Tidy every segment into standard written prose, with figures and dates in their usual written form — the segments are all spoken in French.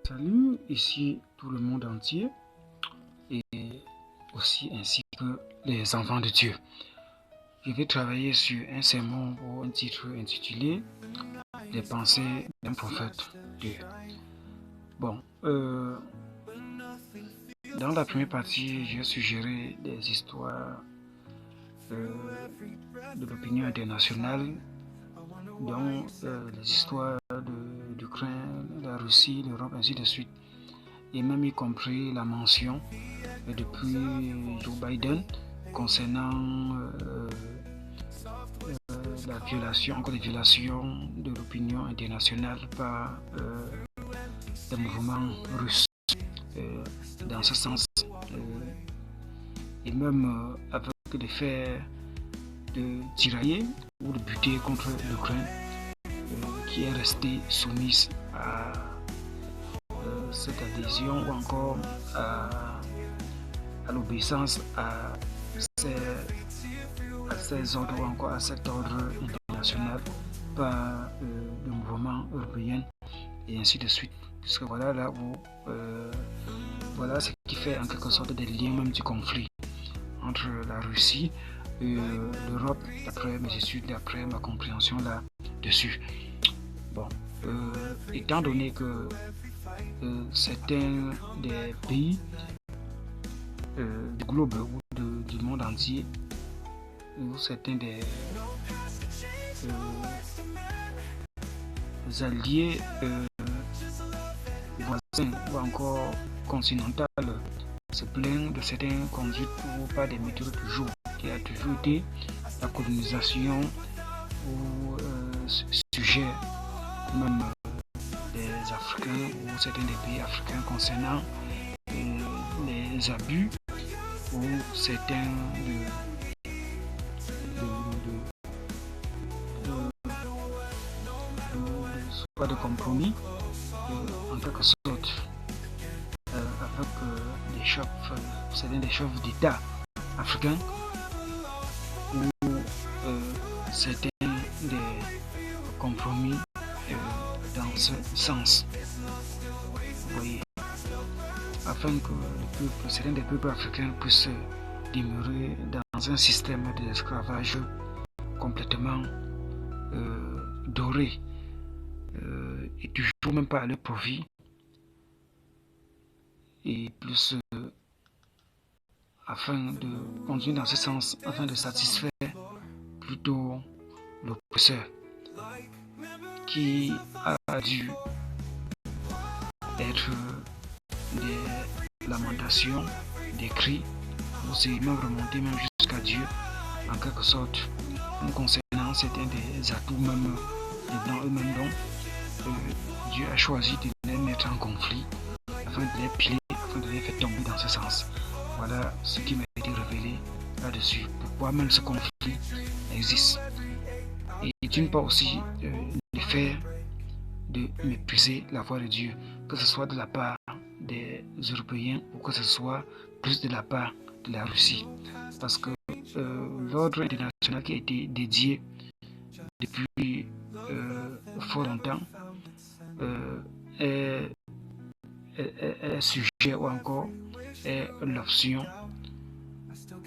Salut, ici tout le monde entier et aussi ainsi que les enfants de Dieu. Je vais travailler sur un sermon pour un titre intitulé Les pensées d'un prophète Dieu. Bon, dans la première partie, j'ai suggéré des histoires de l'opinion internationale, dont les histoires de l'Ukraine, la Russie, l'Europe, ainsi de suite. Et même y compris la mention depuis Joe Biden concernant la violation, encore des violations de l'opinion internationale par des mouvements russes. Dans ce sens, et même avec des faits de tirailler ou de buter contre l'Ukraine qui est restée soumise à cette adhésion ou encore à l'obéissance à ces ordres ou encore à cet ordre international par le mouvement européen et ainsi de suite. Puisque voilà là où voilà ce qui fait en quelque sorte des liens même du conflit entre la Russie et l'Europe, d'après mes études, d'après ma compréhension là-dessus. Bon, étant donné que certains des pays du globe ou du monde entier, ou certains des alliés voisins ou encore continentales se plaignent de certaines conduites ou pas des méthodes du jour, qui a toujours été la colonisation ou sujet même des Africains ou certains des pays africains concernant les abus ou certains soit de compromis en quelque sorte avec certains des chefs d'État africains ou certains des compromis dans ce sens. Vous voyez, afin que certains des peuples africains puissent demeurer dans un système d'esclavage complètement doré et toujours même pas à leur profit et plus afin de continuer dans ce sens, afin de satisfaire plutôt l'oppresseur qui a dû être des lamentations, des cris, ou c'est même remonté même jusqu'à Dieu en quelque sorte concernant certains des atouts même des blancs eux-mêmes dont Dieu a choisi de les mettre en conflit afin de les piler, afin de les faire tomber dans ce sens. Voilà ce qui m'a été révélé là-dessus. Pourquoi même ce conflit existe. Et d'une part aussi le fait de mépriser la voix de Dieu, que ce soit de la part des Européens ou que ce soit plus de la part de la Russie. Parce que l'ordre international qui a été dédié depuis fort longtemps est sujet ou encore est l'option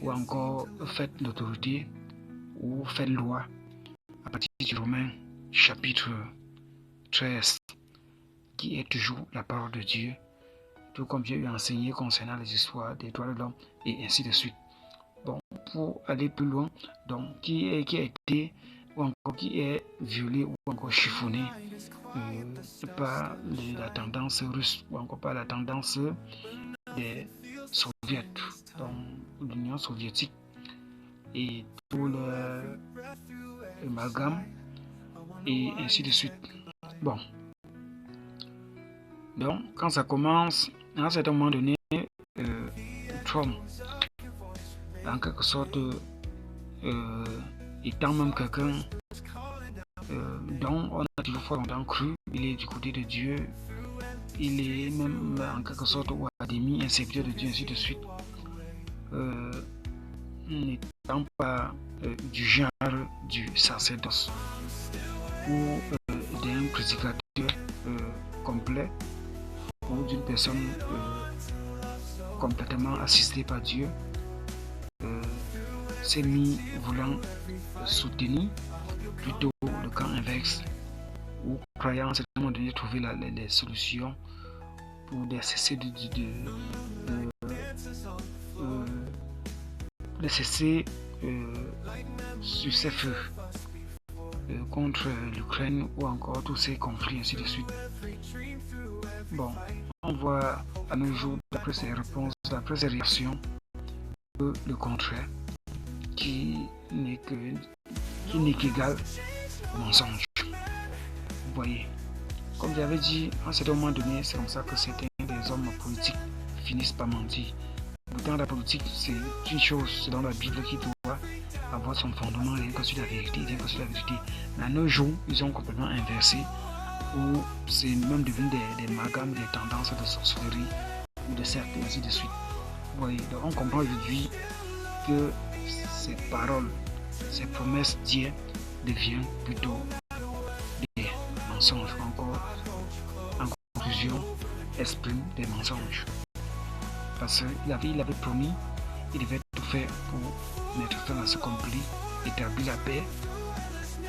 ou encore fait l'autorité ou fait loi à partir du Romain chapitre 13 qui est toujours la parole de Dieu, tout comme j'ai eu enseigné concernant les histoires des droits de l'homme et ainsi de suite. Bon, pour aller plus loin, donc qui a été ou encore qui est violé ou encore chiffonné par la tendance russe ou encore par la tendance des soviets, donc l'Union soviétique et tout l'amalgame et ainsi de suite. Bon, donc quand ça commence, à un certain moment donné, Trump, en quelque sorte, étant même quelqu'un dont on a toujours fort longtemps cru, il est du côté de Dieu, il est même en quelque sorte Ouadémi, un serviteur de Dieu, ainsi de suite, n'étant pas du genre du sacerdoce ou d'un prédicateur complet ou d'une personne complètement assistée par Dieu s'est mis voulant soutenir plutôt le camp inverse, ou croyant à un certain moment donné trouver les solutions pour cesser sur ces feux contre l'Ukraine ou encore tous ces conflits, ainsi de suite. Bon, on voit à nos jours, d'après ces réponses, d'après ces réactions, le contraire, qui n'est qu'égal au mensonge. Vous voyez, comme j'avais dit, à un certain moment donné, c'est comme ça que certains des hommes politiques finissent par mentir. Pourtant, la politique, c'est une chose, c'est dans la Bible qui doit avoir son fondement rien que sur la vérité, Mais à nos jours, ils ont complètement inversé, où c'est même devenu des amalgames, des tendances de sorcellerie ou de cercles, ainsi de suite. Vous voyez, donc on comprend aujourd'hui que ces paroles, ces promesses d'hier deviennent plutôt des mensonges. Encore, en conclusion, expriment des mensonges. Parce qu'il avait promis, il devait tout faire pour mettre fin à ce conflit, établir la paix.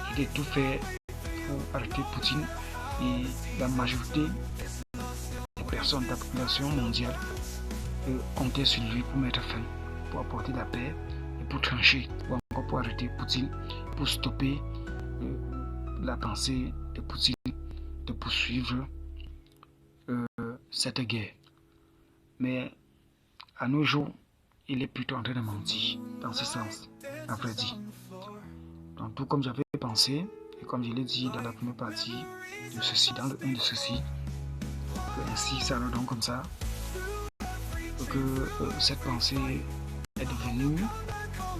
Il devait tout faire pour arrêter Poutine, et la majorité des personnes de la population mondiale comptaient sur lui pour mettre fin, pour apporter la paix et pour trancher, ou encore pour arrêter Poutine, pour stopper la pensée de Poutine de poursuivre cette guerre. Mais à nos jours, il est plutôt en train de mentir dans ce sens, à vrai dire. Donc, tout comme j'avais pensé, et comme je l'ai dit dans la première partie de ceci, dans le 1 de ceci, ainsi ça le donne comme ça, que cette pensée est devenue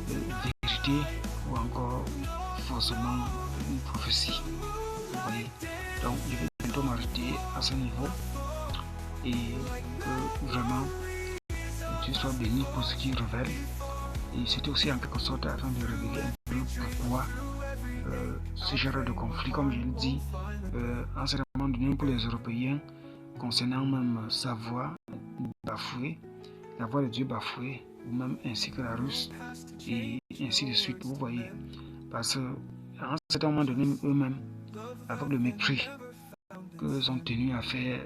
vérité ou encore forcément une prophétie. Vous voyez, donc je vais bientôt m'arrêter à ce niveau et que vraiment Dieu soit béni pour ce qu'il révèle, et c'était aussi en quelque sorte afin de révéler un peu pourquoi ce genre de conflit, comme je le dis, en ce moment donné pour les Européens, concernant même sa voix bafouée, la voix de Dieu bafouée, ou même ainsi que la Russe, et ainsi de suite, vous voyez, parce qu'à un certain moment donné, eux-mêmes, avec le mépris qu'ils ont tenu à faire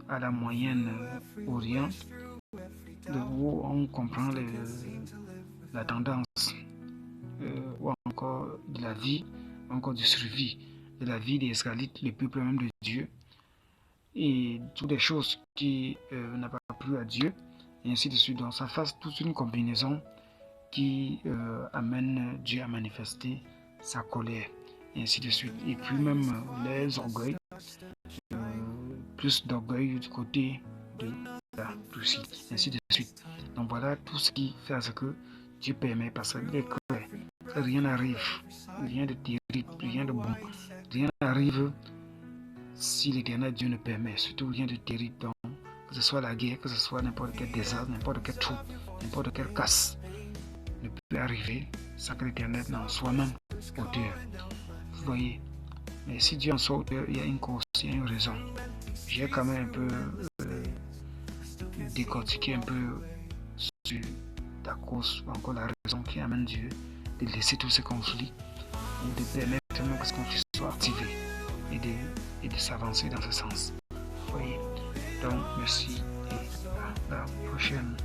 à la Moyen-Orient, où on comprend la tendance ou encore de la vie, encore du survie, de la vie des Israélites, le peuple même de Dieu, et toutes les choses qui n'ont pas plu à Dieu, et ainsi de suite. Donc ça fasse toute une combinaison qui amène Dieu à manifester sa colère, et ainsi de suite. Et puis même les orgueils, plus d'orgueil du côté de la Russie, ainsi de suite. Donc voilà tout ce qui fait à ce que Dieu permet, parce qu'il est clair que rien n'arrive, rien de terrible, rien de bon, rien n'arrive si l'Éternel Dieu ne permet, surtout rien de terrible. Donc, que ce soit la guerre, que ce soit n'importe quel désastre, n'importe quel trou, n'importe quelle casse, ne peut arriver sans que l'Éternel n'en soit même auteur. Vous voyez, mais si Dieu en soit auteur, il y a une cause, il y a une raison. J'ai quand même un peu décortiqué un peu sur la cause, ou encore la raison qui amène Dieu de laisser tous ces conflits, ou de permettre que ce conflit soit activé et de s'avancer dans ce sens. Vous voyez, donc merci et à la prochaine.